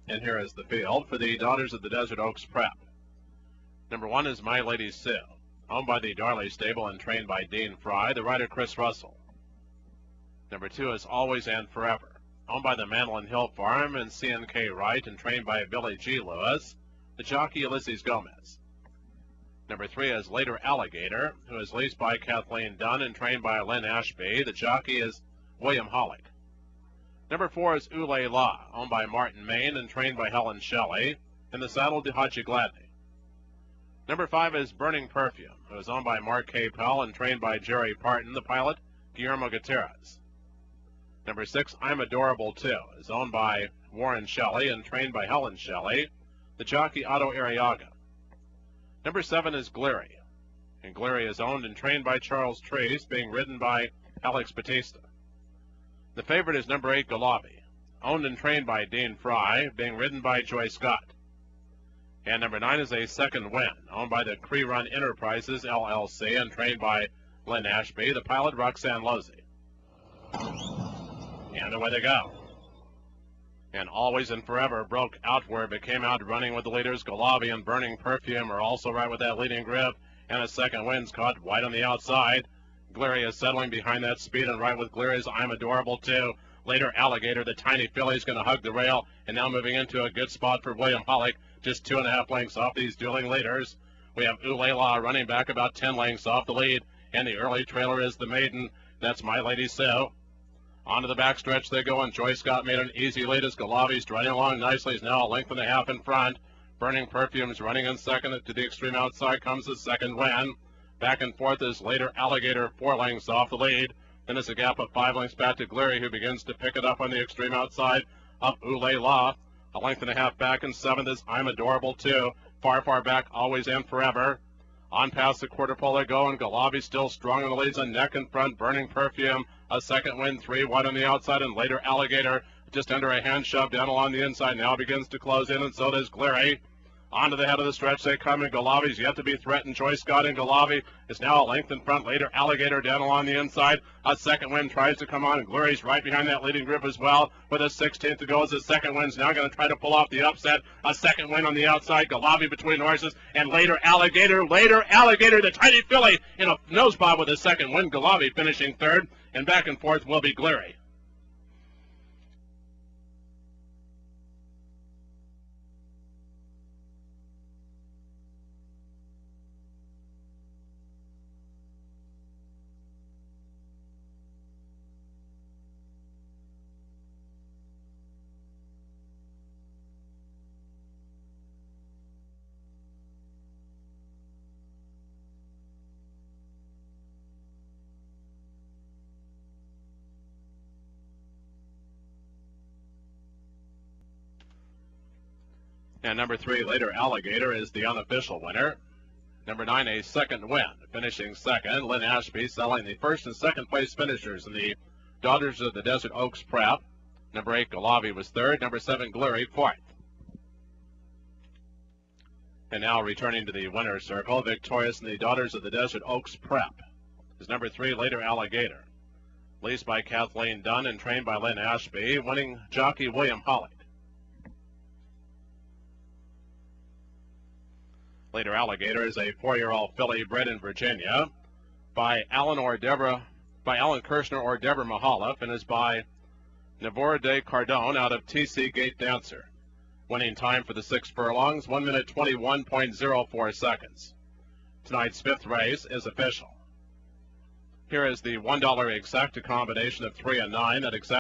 And here is the field for the Daughters of the Desert Oaks Prep. Number 1 is My Lady Sue, owned by the Darley Stable and trained by Dean Fry, the rider Chris Russell. Number 2 is Always and Forever, owned by the Mandolin Hill Farm and C&K Wright and trained by Billy G. Lewis, the jockey Ulysses Gomez. Number 3 is Later Alligator, who is leased by Kathleen Dunn and trained by Lynn Ashby. The jockey is William Hollick. Number 4 is Ule La, owned by Martin Main and trained by Helen Shelley, in the saddle Haji Gladney. Number 5 is Burning Perfume, who is owned by Mark K. Pell and trained by Jerry Parton, the pilot Guillermo Gutierrez. Number 6, I'm Adorable Too, is owned by Warren Shelley and trained by Helen Shelley, the jockey Otto Arriaga. Number 7 is Gleary, and Gleary is owned and trained by Charles Treese, being ridden by Alex Batista. The favorite is number 8, Galavi, owned and trained by Dean Fry, being ridden by Joy Scott. And number 9 is A Second Win, owned by the Cree Run Enterprises, LLC, and trained by Lynn Ashby, the pilot Roxanne Losey. And away they go. And Always and Forever broke outward, but came out running with the leaders. Galavi and Burning Perfume are also right with that leading grip, and A Second Win's caught wide on the outside. Gleary is settling behind that speed and right with Gleary's I'm Adorable Too. Later Alligator, the tiny filly, is going to hug the rail, and now moving into a good spot for William Hollick, just 2.5 lengths off these dueling leaders. We have Ule La running back about 10 lengths off the lead, and the early trailer is the maiden. That's My Lady Sue. Onto the backstretch they go, and Joy Scott made an easy lead as Galavi's running along nicely. He's now a length and a half in front. Burning Perfume is running in second. To the extreme outside comes The Second Win. Back and forth is Later Alligator, 4 lengths off the lead. Then it's a gap of 5 lengths back to Gleary, who begins to pick it up on the extreme outside of Ule La. A length and a half back, and 7th is I'm Adorable Too. Far, far back, Always and Forever. On past the quarter pole they go, and Galavi still strong in the leads, a neck in front. Burning Perfume, A Second Win, 3 wide on the outside, and Later Alligator just under a hand shove down along the inside. Now begins to close in, and so does Gleary. Onto the head of the stretch they come, and Galavi's yet to be threatened. Joy Scott and Galavi is now a length in front. Later Alligator down along the inside. A Second Win tries to come on, and Gleary's right behind that leading grip as well. With a 16th to go as The Second Win's now going to try to pull off the upset. A Second Win on the outside. Galavi between horses, and Later Alligator. Later Alligator, the tiny filly, in a nose bob with a Second Win. Galavi finishing third, and back and forth will be Gleary. And number 3, Later Alligator, is the unofficial winner. Number 9, A Second Win, finishing second. Lynn Ashby selling the first and second place finishers in the Daughters of the Desert Oaks Prep. Number 8, Galavi, was third. Number 7, Gleary, fourth. And now returning to the winner's circle, victorious in the Daughters of the Desert Oaks Prep is number 3, Later Alligator, leased by Kathleen Dunn and trained by Lynn Ashby, winning jockey William Hollick. Later Alligator is a 4-year-old filly bred in Virginia by Alan Kirshner or Deborah Mahaloff, and is by Navora de Cardone out of TC Gate Dancer. Winning time for the 6 furlongs, 1 minute 21.04 seconds. Tonight's 5th race is official. Here is the $1 exacta combination of 3 and 9 at exact